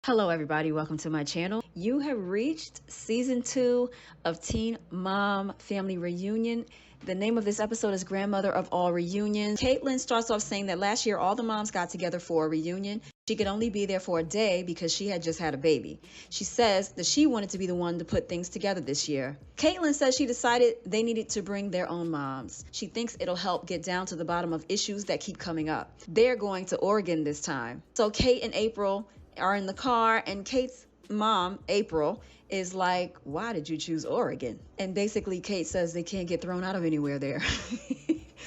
Hello everybody, welcome to my channel. You have reached season 2 of Teen Mom Family Reunion. The name of this episode is Grandmother of All Reunions. Caitlin starts off saying that last year all the moms got together for a reunion. She could only be there for a day because she had just had a baby. She says that she wanted to be the one to put things together this year. Caitlin says she decided they needed to bring their own moms. She thinks it'll help get down to the bottom of issues that keep coming up. They're going to Oregon this time. So Kate and April are in the car, and Kate's mom, April, is like, why did you choose Oregon? And basically Kate says they can't get thrown out of anywhere there.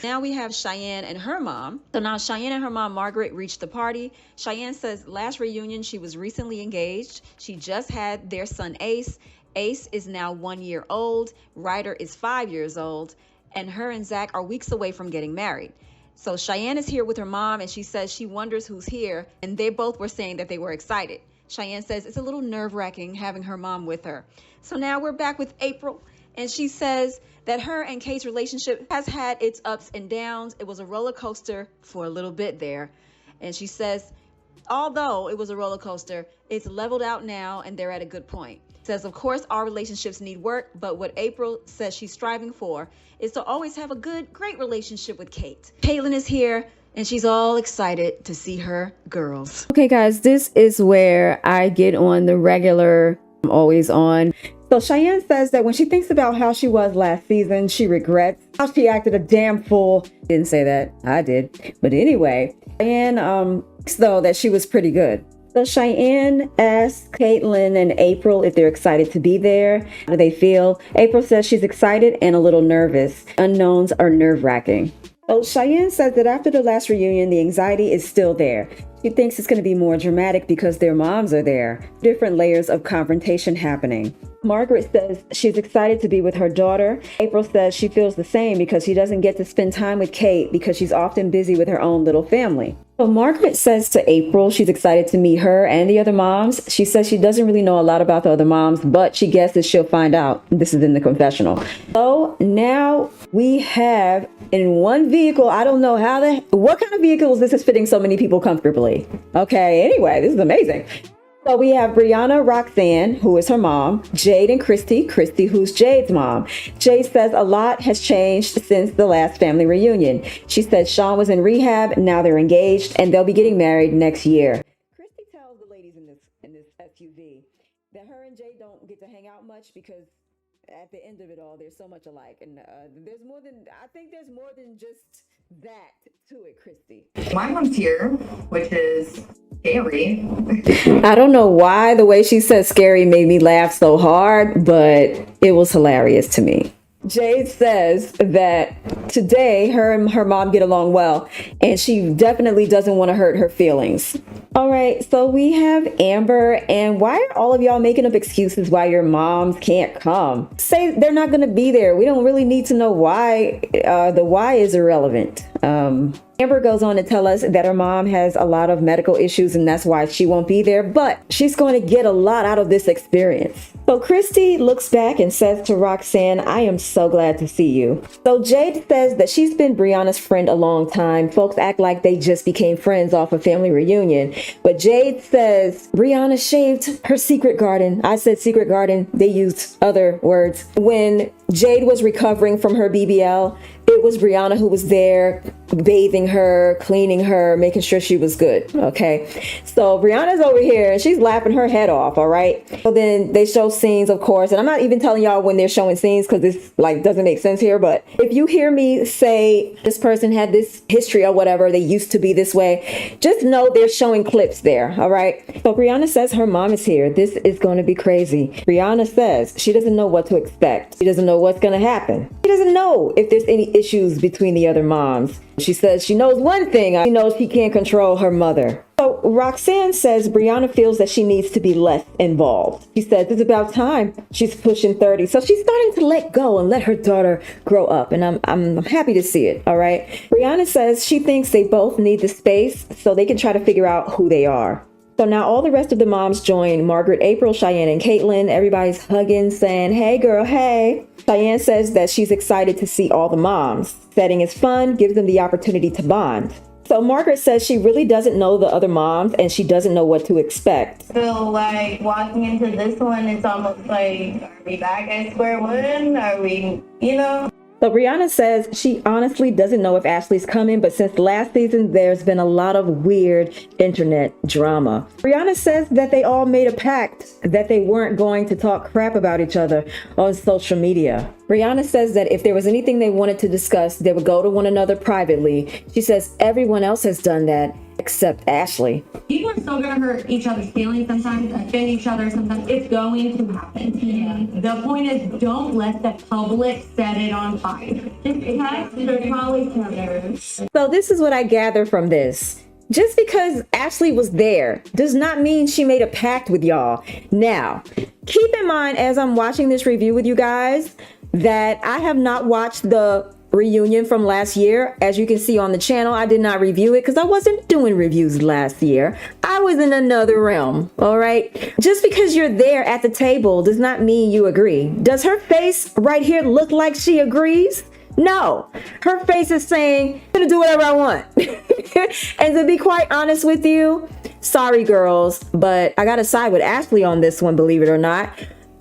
Now we have Cheyenne and her mom. So now Cheyenne and her mom, Margaret, reached the party. Cheyenne says last reunion she was recently engaged. She just had their son Ace. Ace is now 1 year old. Ryder is 5 years old. And her and Zach are weeks away from getting married. So Cheyenne is here with her mom, and she says she wonders who's here, and they both were saying that they were excited. Cheyenne says it's a little nerve-wracking having her mom with her. So now we're back with April, and she says that her and Kate's relationship has had its ups and downs. It was a roller coaster for a little bit there. And she says, although it was a roller coaster, it's leveled out now, and they're at a good point. Says, of course, our relationships need work, but what April says she's striving for is to always have a great relationship with Kate. Caitlin is here, and she's all excited to see her girls. Okay, guys, this is where I get on the regular, always on. So Cheyenne says that when she thinks about how she was last season, she regrets how she acted a damn fool. Didn't say that, I did. But anyway, Cheyenne thinks though that she was pretty good. So Cheyenne asks Caitlin and April if they're excited to be there. How do they feel? April says she's excited and a little nervous. Unknowns are nerve-wracking. So Cheyenne says that after the last reunion, the anxiety is still there. She thinks it's going to be more dramatic because their moms are there. Different layers of confrontation happening. Margaret says she's excited to be with her daughter. April says she feels the same because she doesn't get to spend time with Kate because she's often busy with her own little family. So Margaret says to April she's excited to meet her and the other moms. She says she doesn't really know a lot about the other moms, but she guesses she'll find out. This is in the confessional. So now we have in one vehicle, I don't know what kind of vehicles this is fitting so many people comfortably. Okay, anyway, this is amazing. So we have Brianna, Roxanne, who is her mom, Jade and Christy, who's Jade's mom. Jade says a lot has changed since the last family reunion. She said Sean was in rehab, now they're engaged, and they'll be getting married next year. Christy tells the ladies in this SUV that her and Jade don't get to hang out much because at the end of it all, there's so much alike. And I think there's more than just that to it, Christy. My mom's here, which is scary. I don't know why the way she said scary made me laugh so hard, but it was hilarious to me. Jade says that today her and her mom get along well, and she definitely doesn't want to hurt her feelings. All right, so we have Amber, and why are all of y'all making up excuses why your moms can't come? Say they're not going to be there. We don't really need to know why. The why is irrelevant. Amber goes on to tell us that her mom has a lot of medical issues and that's why she won't be there, but she's going to get a lot out of this experience. So Christy looks back and says to Roxanne, I am so glad to see you. So Jade says that she's been Brianna's friend a long time. Folks act like they just became friends off a family reunion. But Jade says Brianna shaved her secret garden. I said secret garden. They used other words. When Jade was recovering from her BBL, it was Brianna who was there bathing her, cleaning her, making sure she was good. Okay. So Brianna's over here and she's laughing her head off. All right. So then they show scenes, of course, and I'm not even telling y'all when they're showing scenes because this doesn't make sense here. But if you hear me say this person had this history or whatever, they used to be this way, just know they're showing clips there. All right. So Brianna says her mom is here. This is going to be crazy. Brianna says she doesn't know what to expect. She doesn't know what's going to happen. She doesn't know if there's any issues between the other moms. She says she knows one thing. She knows she can't control her mother. So Roxanne says Brianna feels that she needs to be less involved. She says it's about time. She's pushing 30. So she's starting to let go and let her daughter grow up. And I'm happy to see it. All right. Brianna says she thinks they both need the space so they can try to figure out who they are. So now all the rest of the moms join Margaret, April, Cheyenne, and Caitlin. Everybody's hugging, saying, hey, girl, hey. Cheyenne says that she's excited to see all the moms. Setting is fun, gives them the opportunity to bond. So Margaret says she really doesn't know the other moms and she doesn't know what to expect. So, like, walking into this one, it's almost like, are we back at square one? Are we, So Brianna says she honestly doesn't know if Ashley's coming, but since last season, there's been a lot of weird internet drama. Brianna says that they all made a pact that they weren't going to talk crap about each other on social media. Brianna says that if there was anything they wanted to discuss, they would go to one another privately. She says everyone else has done that except Ashley. People are still going to hurt each other's feelings sometimes, offend each other sometimes. It's going to happen. Yeah. The point is, don't let the public set it on fire. Just text or call each other. So this is what I gather from this. Just because Ashley was there does not mean she made a pact with y'all. Now, keep in mind as I'm watching this review with you guys that I have not watched the reunion from last year. As you can see on the channel, I did not review it because I wasn't doing reviews last year. I was in another realm, all right? Just because you're there at the table does not mean you agree. Does her face right here look like she agrees? No, her face is saying, I'm gonna do whatever I want. And to be quite honest with you, sorry girls, but I gotta side with Ashley on this one, believe it or not.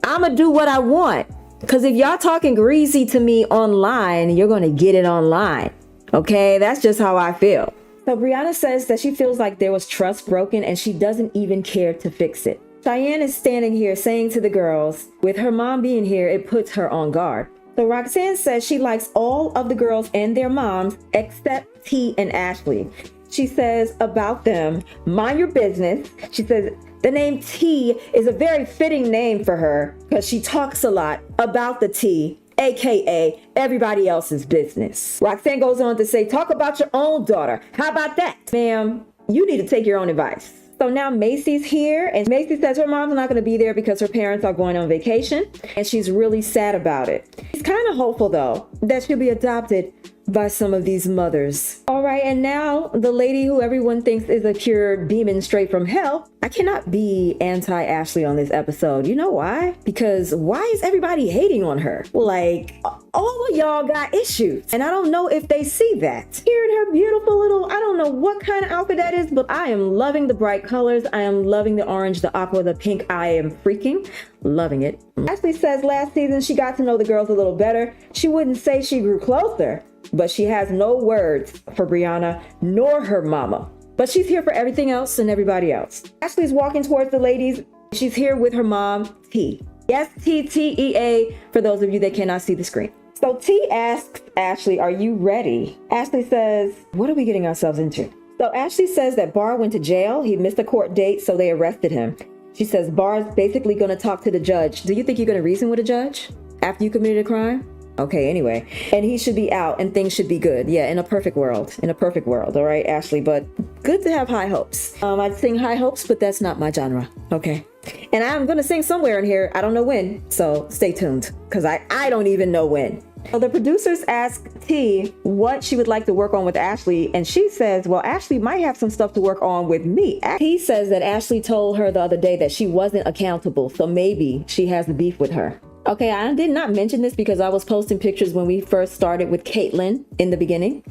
I'm gonna do what I want. Because if y'all talking greasy to me online, you're going to get it online. Okay, that's just how I feel. So Brianna says that she feels like there was trust broken and she doesn't even care to fix it. Cheyenne is standing here saying to the girls, with her mom being here, it puts her on guard. So Roxanne says she likes all of the girls and their moms except T and Ashley. She says about them, mind your business. She says, the name T is a very fitting name for her because she talks a lot about the T, aka everybody else's business. Roxanne goes on to say, talk about your own daughter. How about that? Ma'am, you need to take your own advice. So now Macy's here, and Macy says her mom's not going to be there because her parents are going on vacation, and she's really sad about it. She's kind of hopeful, though, that she'll be adopted by some of these mothers. All right, and now the lady who everyone thinks is a pure demon straight from hell. I cannot be anti-Ashley on this episode. You know why? Because why is everybody hating on her? Like, all of y'all got issues, and I don't know if they see that. Here in her beautiful little, I don't know what kind of outfit that is, but I am loving the bright colors. I am loving the orange, the aqua, the pink. I am freaking loving it. Ashley says last season she got to know the girls a little better. She wouldn't say she grew closer, but she has no words for Brianna nor her mama. But she's here for everything else and everybody else. Ashley's walking towards the ladies. She's here with her mom, T. Yes, T-T-E-A, for those of you that cannot see the screen. So T asks Ashley, are you ready? Ashley says, what are we getting ourselves into? So Ashley says that Bar went to jail. He missed a court date, so they arrested him. She says Bar's basically going to talk to the judge. Do you think you're going to reason with a judge after you committed a crime? Okay, anyway. And he should be out and things should be good. Yeah, in a perfect world. In a perfect world. All right, Ashley. But good to have high hopes. I'd sing high hopes, but that's not my genre. Okay. And I'm going to sing somewhere in here. I don't know when. So stay tuned because I don't even know when. So the producers ask T what she would like to work on with Ashley, and she says, well, Ashley might have some stuff to work on with me. He says that Ashley told her the other day that she wasn't accountable, so maybe she has the beef with her. Okay, I did not mention this because I was posting pictures when we first started with Caitlyn in the beginning.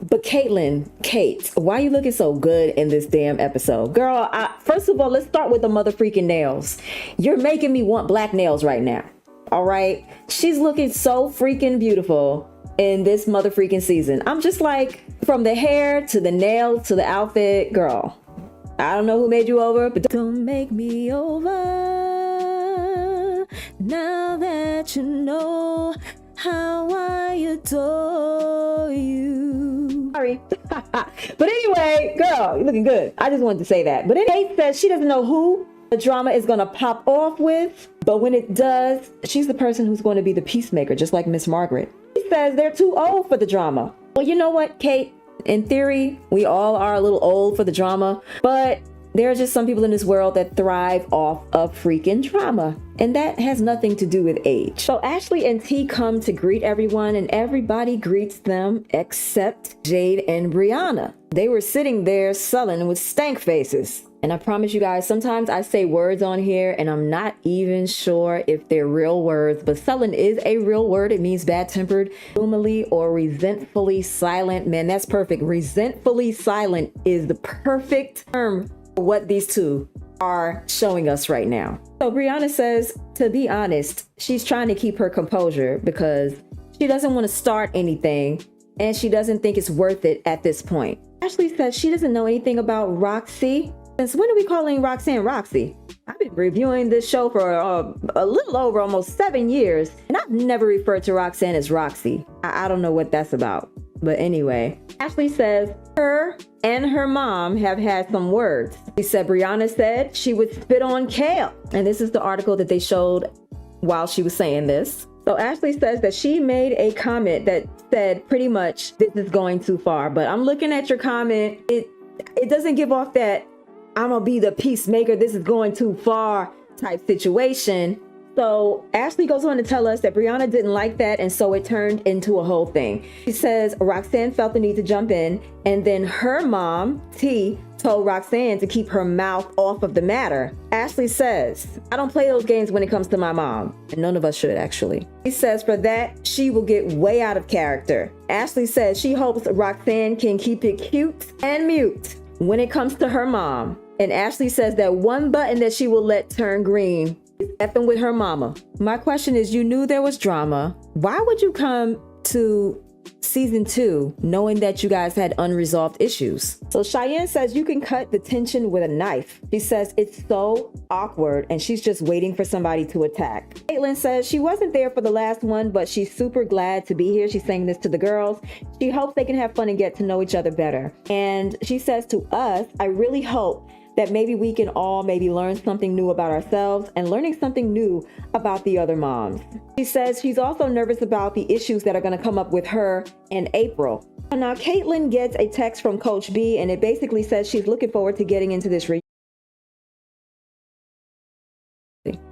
But Caitlyn, Kate, why are you looking so good in this damn episode? Girl, first of all, let's start with the mother freaking nails. You're making me want black nails right now. All right, she's looking so freaking beautiful in this mother freaking season. I'm just like, from the hair to the nails to the outfit, girl. I don't know who made you over, but don't make me over. Now that you know how I adore you. Sorry. But anyway, girl, you're looking good. I just wanted to say that. But Kate says she doesn't know who the drama is going to pop off with, but when it does, she's the person who's going to be the peacemaker, just like Miss Margaret. She says they're too old for the drama. Well, you know what, Kate? In theory, we all are a little old for the drama, but there are just some people in this world that thrive off of freaking drama, and that has nothing to do with age. So Ashley and T come to greet everyone, and everybody greets them except Jade and Brianna. They were sitting there sullen with stank faces. And I promise you guys, sometimes I say words on here and I'm not even sure if they're real words, but sullen is a real word. It means bad-tempered, gloomily, or resentfully silent. Man, that's perfect. Resentfully silent is the perfect term for what these two are showing us right now. So Brianna says, to be honest, she's trying to keep her composure because she doesn't want to start anything and she doesn't think it's worth it at this point. Ashley says she doesn't know anything about Roxy. Since when are we calling Roxanne Roxy? I've been reviewing this show for a little over almost 7 years, and I've never referred to Roxanne as Roxy. I don't know what that's about. But anyway, Ashley says her and her mom have had some words. She said Brianna said she would spit on Kale. And this is the article that they showed while she was saying this. So Ashley says that she made a comment that said pretty much, this is going too far. But I'm looking at your comment. It doesn't give off that I'm gonna be the peacemaker, this is going too far type situation. So Ashley goes on to tell us that Brianna didn't like that, and so it turned into a whole thing. She says Roxanne felt the need to jump in, and then her mom, T, told Roxanne to keep her mouth off of the matter. Ashley says, I don't play those games when it comes to my mom. And none of us should, actually. She says for that, she will get way out of character. Ashley says she hopes Roxanne can keep it cute and mute when it comes to her mom. And Ashley says that one button that she will let turn green is effing with her mama. My question is, you knew there was drama. Why would you come to season 2 knowing that you guys had unresolved issues? So Cheyenne says you can cut the tension with a knife. She says it's so awkward and she's just waiting for somebody to attack. Caitlin says she wasn't there for the last one, but she's super glad to be here. She's saying this to the girls. She hopes they can have fun and get to know each other better. And she says to us, I really hope that maybe we can all maybe learn something new about ourselves and learning something new about the other moms. She says she's also nervous about the issues that are going to come up with her and April. Now, Caitlin gets a text from Coach B, and it basically says she's looking forward to getting into this reunion.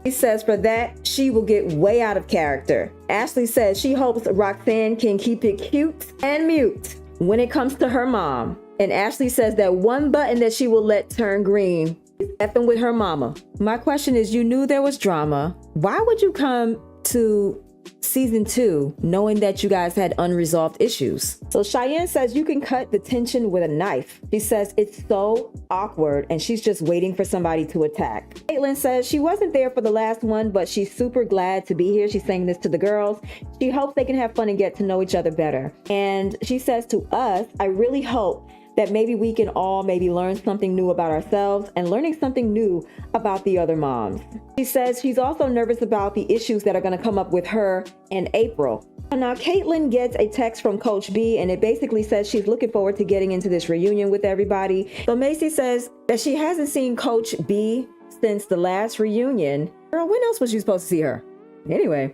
She says for that, she will get way out of character. Ashley says she hopes Roxanne can keep it cute and mute when it comes to her mom. And Ashley says that one button that she will let turn green is effing with her mama. My question is, you knew there was drama. Why would you come to season 2 knowing that you guys had unresolved issues? So Cheyenne says you can cut the tension with a knife. She says it's so awkward and she's just waiting for somebody to attack. Caitlin says she wasn't there for the last one, but she's super glad to be here. She's saying this to the girls. She hopes they can have fun and get to know each other better. And she says to us, I really hope that maybe we can all maybe learn something new about ourselves and learning something new about the other moms. She says she's also nervous about the issues that are going to come up with her and April. Now, Caitlin gets a text from Coach B, and it basically says she's looking forward to getting into this reunion with everybody. So Macy says that she hasn't seen Coach B since the last reunion. Girl, when else was you supposed to see her? Anyway,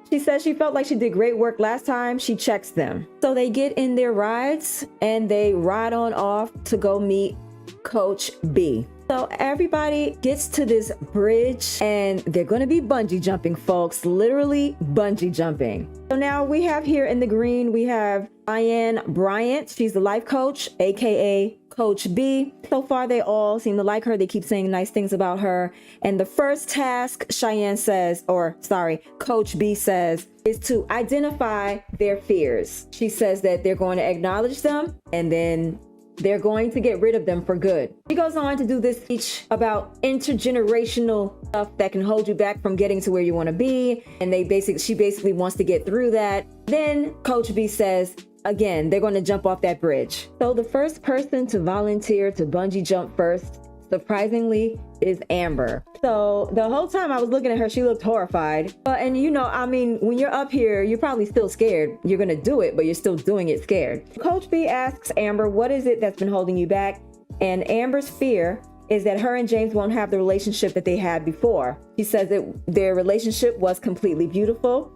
she says she felt like she did great work last time. She checks them. So they get in their rides and they ride on off to go meet Coach B. So everybody gets to this bridge and they're going to be bungee jumping, folks. Literally bungee jumping. So now we have here in the green, we have Diane Bryant. She's the life coach, aka Coach B. So far, they all seem to like her. They keep saying nice things about her. And the first task, Coach B says, is to identify their fears. She says that they're going to acknowledge them and then they're going to get rid of them for good. She goes on to do this speech about intergenerational stuff that can hold you back from getting to where you want to be. And she basically wants to get through that. Then Coach B says, again, they're going to jump off that bridge. So the first person to volunteer to bungee jump first, surprisingly, is Amber. So the whole time I was looking at her, she looked horrified. And when you're up here, you're probably still scared. You're going to do it, but you're still doing it scared. Coach B asks Amber, what is it that's been holding you back? And Amber's fear is that her and James won't have the relationship that they had before. She says that their relationship was completely beautiful,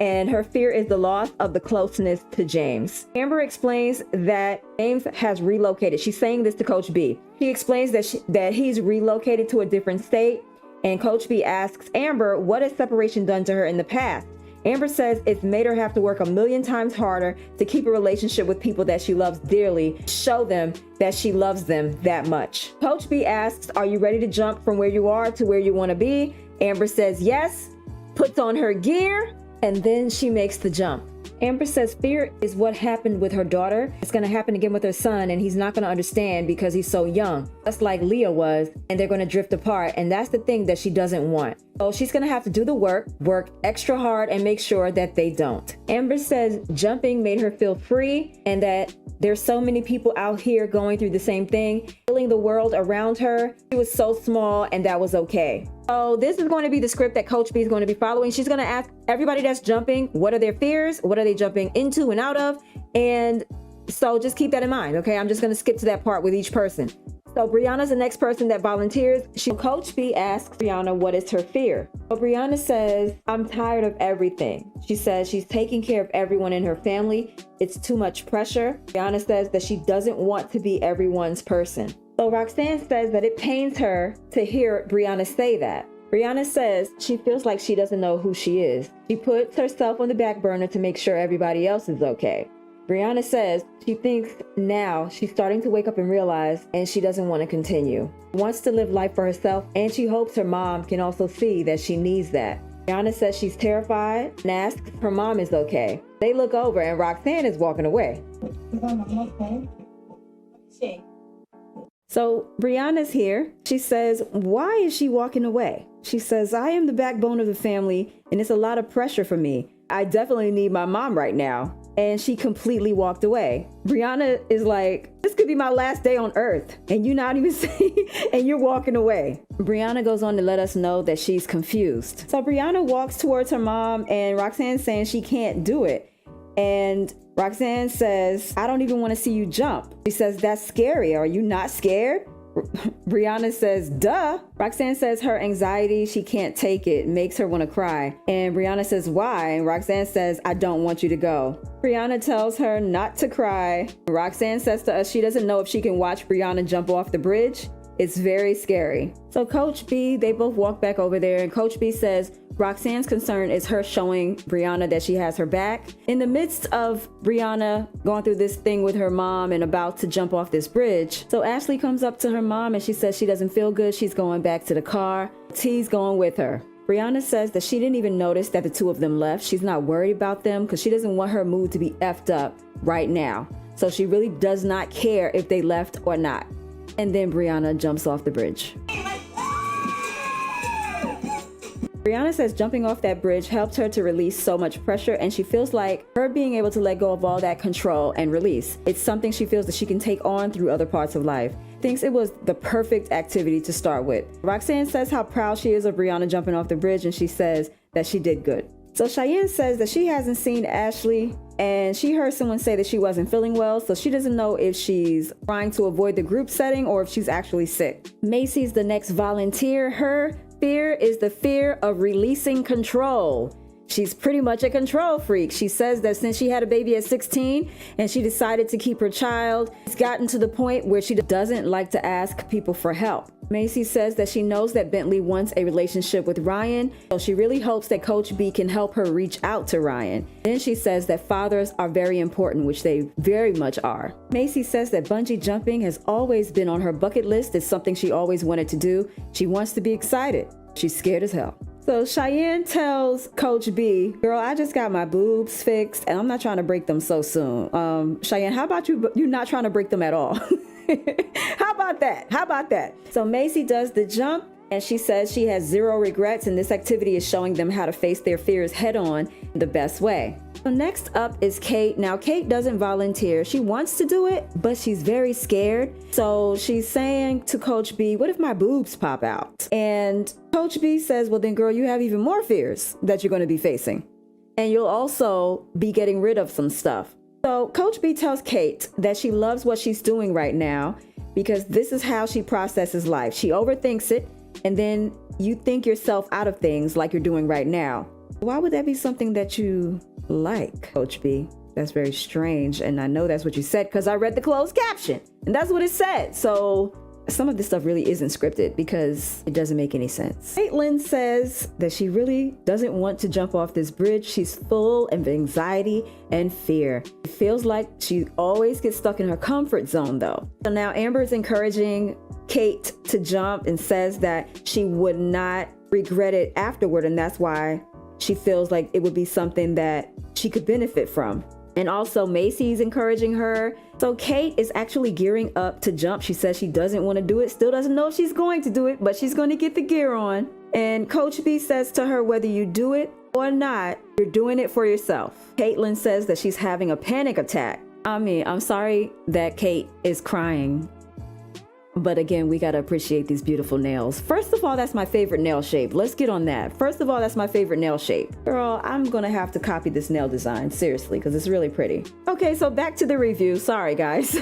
and her fear is the loss of the closeness to James. Amber explains that James has relocated. She's saying this to Coach B. She explains that he's relocated to a different state, and Coach B asks Amber, what has separation done to her in the past? Amber says it's made her have to work 1,000,000 times harder to keep a relationship with people that she loves dearly, show them that she loves them that much. Coach B asks, are you ready to jump from where you are to where you want to be? Amber says yes, puts on her gear, and then she makes the jump. Amber says fear is what happened with her daughter. It's going to happen again with her son, and he's not going to understand because he's so young, just like Leah was, and they're going to drift apart. And that's the thing that she doesn't want. So she's going to have to do the work extra hard, and make sure that they don't. Amber says jumping made her feel free, and that there's so many people out here going through the same thing, feeling the world around her. She was so small, and that was okay. So this is going to be the script that Coach B is going to be following. She's going to ask everybody that's jumping, what are their fears? What are they jumping into and out of? And so just keep that in mind, okay? I'm just going to skip to that part with each person. So Brianna's the next person that volunteers. Coach B asks Brianna what is her fear. So Brianna says, I'm tired of everything. She says she's taking care of everyone in her family. It's too much pressure. Brianna says that she doesn't want to be everyone's person. So Roxanne says that it pains her to hear Brianna say that. Brianna says she feels like she doesn't know who she is. She puts herself on the back burner to make sure everybody else is okay. Brianna says she thinks now she's starting to wake up and realize, and she doesn't want to continue. Wants to live life for herself, and she hopes her mom can also see that she needs that. Brianna says she's terrified and asks if her mom is okay. They look over and Roxanne is walking away. So Brianna's here. She says, why is she walking away? She says, I am the backbone of the family, and it's a lot of pressure for me. I definitely need my mom right now. And she completely walked away. Brianna is like, this could be my last day on earth, and you're not even saying, and you're walking away. Brianna goes on to let us know that she's confused. So Brianna walks towards her mom, and Roxanne's saying she can't do it. And Roxanne says, I don't even want to see you jump. She says, that's scary. Are you not scared? Brianna says, duh. Roxanne says her anxiety, she can't take it, makes her want to cry. And Brianna says, why? And Roxanne says, I don't want you to go. Brianna tells her not to cry. Roxanne says to us she doesn't know if she can watch Brianna jump off the bridge. It's very scary. So Coach B, they both walk back over there, and Coach B says Roxanne's concern is her showing Brianna that she has her back. In the midst of Brianna going through this thing with her mom and about to jump off this bridge, so Ashley comes up to her mom and she says she doesn't feel good. She's going back to the car. T's going with her. Brianna says that she didn't even notice that the two of them left. She's not worried about them because she doesn't want her mood to be effed up right now. So she really does not care if they left or not. And then Brianna jumps off the bridge. Brianna says jumping off that bridge helped her to release so much pressure, and she feels like her being able to let go of all that control and release, it's something she feels that she can take on through other parts of life. Thinks it was the perfect activity to start with. Roxanne says how proud she is of Brianna jumping off the bridge, and she says that she did good. So Cheyenne says that she hasn't seen Ashley, and she heard someone say that she wasn't feeling well, so she doesn't know if she's trying to avoid the group setting or if she's actually sick. Macy's the next volunteer. Her fear is the fear of releasing control. She's pretty much a control freak. She says that since she had a baby at 16 and she decided to keep her child, it's gotten to the point where she doesn't like to ask people for help. Macy says that she knows that Bentley wants a relationship with Ryan, so she really hopes that Coach B can help her reach out to Ryan. Then she says that fathers are very important, which they very much are. Macy says that bungee jumping has always been on her bucket list. It's something she always wanted to do. She wants to be excited. She's scared as hell. So Cheyenne tells Coach B, girl, I just got my boobs fixed and I'm not trying to break them so soon. Cheyenne, how about you not trying to break them at all? How about that? How about that? So Macy does the jump and she says she has zero regrets, and this activity is showing them how to face their fears head on the best way. So next up is Kate. Now Kate doesn't volunteer. She wants to do it, but she's very scared. So she's saying to Coach B, what if my boobs pop out? And Coach B says, well then girl, you have even more fears that you're going to be facing. And you'll also be getting rid of some stuff. So Coach B tells Kate that she loves what she's doing right now because this is how she processes life. She overthinks it, and then you think yourself out of things like you're doing right now. Why would that be something that you like, Coach B? That's very strange, and I know that's what you said because I read the closed caption, and that's what it said. So some of this stuff really isn't scripted because it doesn't make any sense. Caitlyn says that she really doesn't want to jump off this bridge. She's full of anxiety and fear. It feels like she always gets stuck in her comfort zone though. So now Amber is encouraging Kate to jump and says that she would not regret it afterward, and that's why she feels like it would be something that she could benefit from. And also Macy's encouraging her. So Kate is actually gearing up to jump. She says she doesn't want to do it, still doesn't know if she's going to do it, but she's going to get the gear on. And Coach B says to her, whether you do it or not, you're doing it for yourself. Caitlyn says that she's having a panic attack. I mean, I'm sorry that Kate is crying. But again, we got to appreciate these beautiful nails. First of all, that's my favorite nail shape. Let's get on that. First of all, that's my favorite nail shape. Girl, I'm going to have to copy this nail design, seriously, because it's really pretty. Okay, so back to the review. Sorry, guys.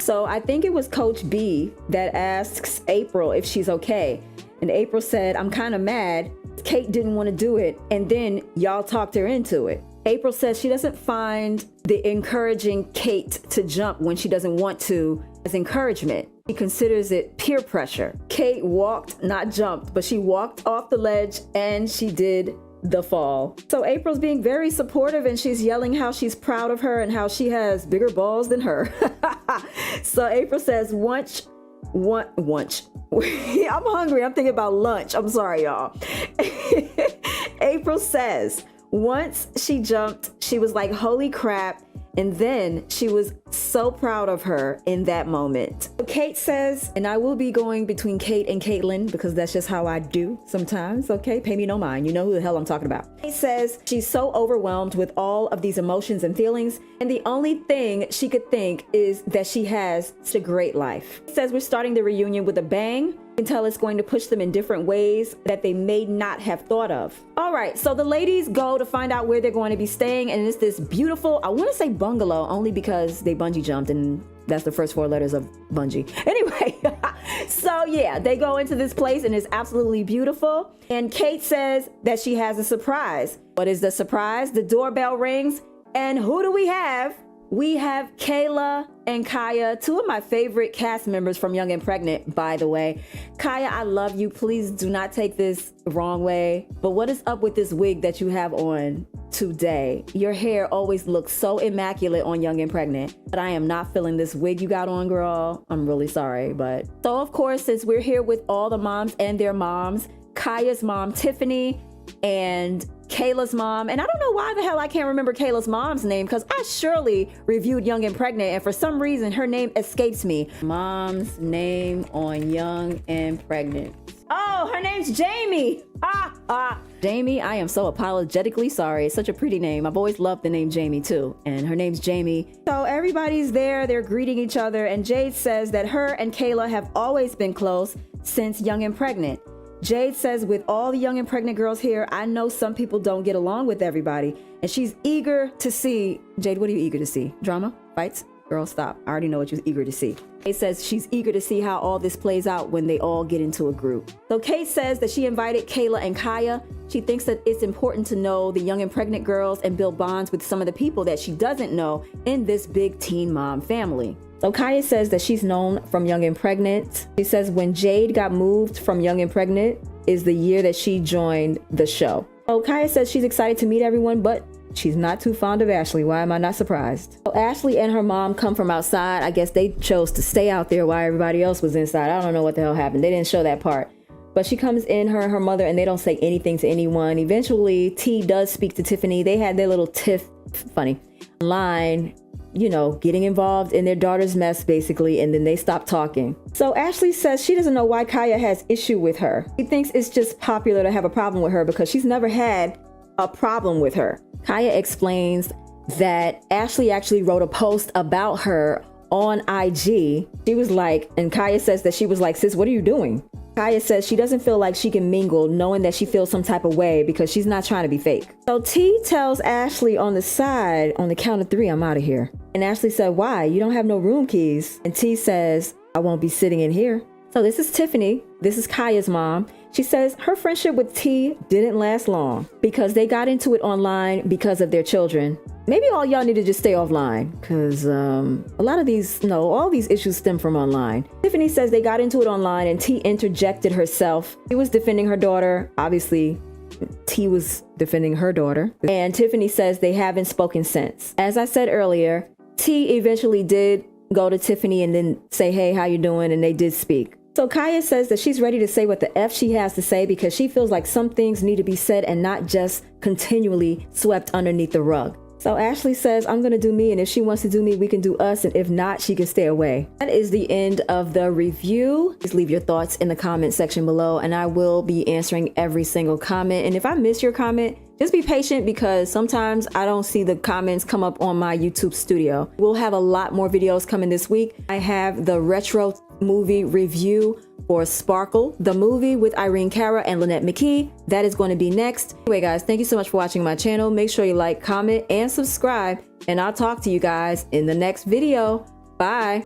So I think it was Coach B that asks April if she's okay. And April said, I'm kind of mad. Kate didn't want to do it. And then y'all talked her into it. April says she doesn't find the encouraging Kate to jump when she doesn't want to as encouragement. She considers it peer pressure. Kate walked, not jumped, but she walked off the ledge and she did the fall. So April's being very supportive and she's yelling how she's proud of her and how she has bigger balls than her. So April says, lunch. I'm hungry. I'm thinking about lunch. I'm sorry, y'all. April says, once she jumped, she was like, holy crap. And then she was so proud of her in that moment. Kate says, and I will be going between Kate and Caitlyn because that's just how I do sometimes, okay? Pay me no mind. You know who the hell I'm talking about. Kate says she's so overwhelmed with all of these emotions and feelings, and the only thing she could think is that she has such a great life. Kate says we're starting the reunion with a bang. You can tell it's going to push them in different ways that they may not have thought of. All right, so the ladies go to find out where they're going to be staying, and it's this beautiful, I want to say bungalow, only because they bungee jumped, and that's the first 4 letters of bungee. Anyway, so yeah, they go into this place, and it's absolutely beautiful. And Kate says that she has a surprise. What is the surprise? The doorbell rings, and who do we have? We have Kayla and Kaya, 2 of my favorite cast members from Young and Pregnant, by the way. Kaya, I love you. Please do not take this the wrong way. But what is up with this wig that you have on today? Your hair always looks so immaculate on Young and Pregnant, but I am not feeling this wig you got on, girl. I'm really sorry, but... So, of course, since we're here with all the moms and their moms, Kaya's mom, Tiffany, and Kayla's mom, and I don't know why the hell I can't remember Kayla's mom's name because I surely reviewed Young and Pregnant and for some reason her name escapes me. Mom's name on Young and Pregnant. Oh, her name's Jamie. Jamie, I am so apologetically sorry. It's such a pretty name. I've always loved the name Jamie too, and her name's Jamie. So everybody's there, they're greeting each other, and Jade says that her and Kayla have always been close since Young and Pregnant. Jade says, with all the Young and Pregnant girls here, I know some people don't get along with everybody. And she's eager to see... Jade, what are you eager to see? Drama? Fights? Girl, stop. I already know what you're eager to see. Kate says she's eager to see how all this plays out when they all get into a group. So Kate says that she invited Kayla and Kaya. She thinks that it's important to know the Young and Pregnant girls and build bonds with some of the people that she doesn't know in this big teen mom family. So Kaya says that she's known from Young and Pregnant. She says when Jade got moved from Young and Pregnant is the year that she joined the show. So Kaya says she's excited to meet everyone, but she's not too fond of Ashley. Why am I not surprised? So Ashley and her mom come from outside. I guess they chose to stay out there while everybody else was inside. I don't know what the hell happened. They didn't show that part. But she comes in, her and her mother, and they don't say anything to anyone. Eventually, T does speak to Tiffany. They had their little tiff, funny, line, you know, getting involved in their daughter's mess, basically, and then they stop talking. So Ashley says she doesn't know why Kaya has issue with her. She thinks it's just popular to have a problem with her because she's never had a problem with her. Kaya explains that Ashley actually wrote a post about her on IG. She was like, and Kaya says that she was like, sis, what are you doing? Kaya says she doesn't feel like she can mingle knowing that she feels some type of way because she's not trying to be fake. So T tells Ashley on the side, on the count of 3, I'm out of here. And Ashley said, why? You don't have no room keys. And T says, I won't be sitting in here. So this is Tiffany. This is Kaya's mom. She says her friendship with T didn't last long because they got into it online because of their children. Maybe all y'all need to just stay offline because a lot of these, no, all these issues stem from online. Tiffany says they got into it online and T interjected herself. She was defending her daughter. Obviously, T was defending her daughter. And Tiffany says they haven't spoken since. As I said earlier, T eventually did go to Tiffany and then say, hey, how you doing? And they did speak. So Kaya says that she's ready to say what the F she has to say because she feels like some things need to be said and not just continually swept underneath the rug. So Ashley says, I'm going to do me, and if she wants to do me, we can do us, and if not, she can stay away. That is the end of the review. Please leave your thoughts in the comment section below, and I will be answering every single comment. And if I miss your comment, just be patient because sometimes I don't see the comments come up on my YouTube studio. We'll have a lot more videos coming this week. I have the retro movie review for Sparkle, the movie with Irene Cara and Lynette McKee. That is going to be next. Anyway, guys, thank you so much for watching my channel. Make sure you like, comment, and subscribe, and I'll talk to you guys in the next video. Bye.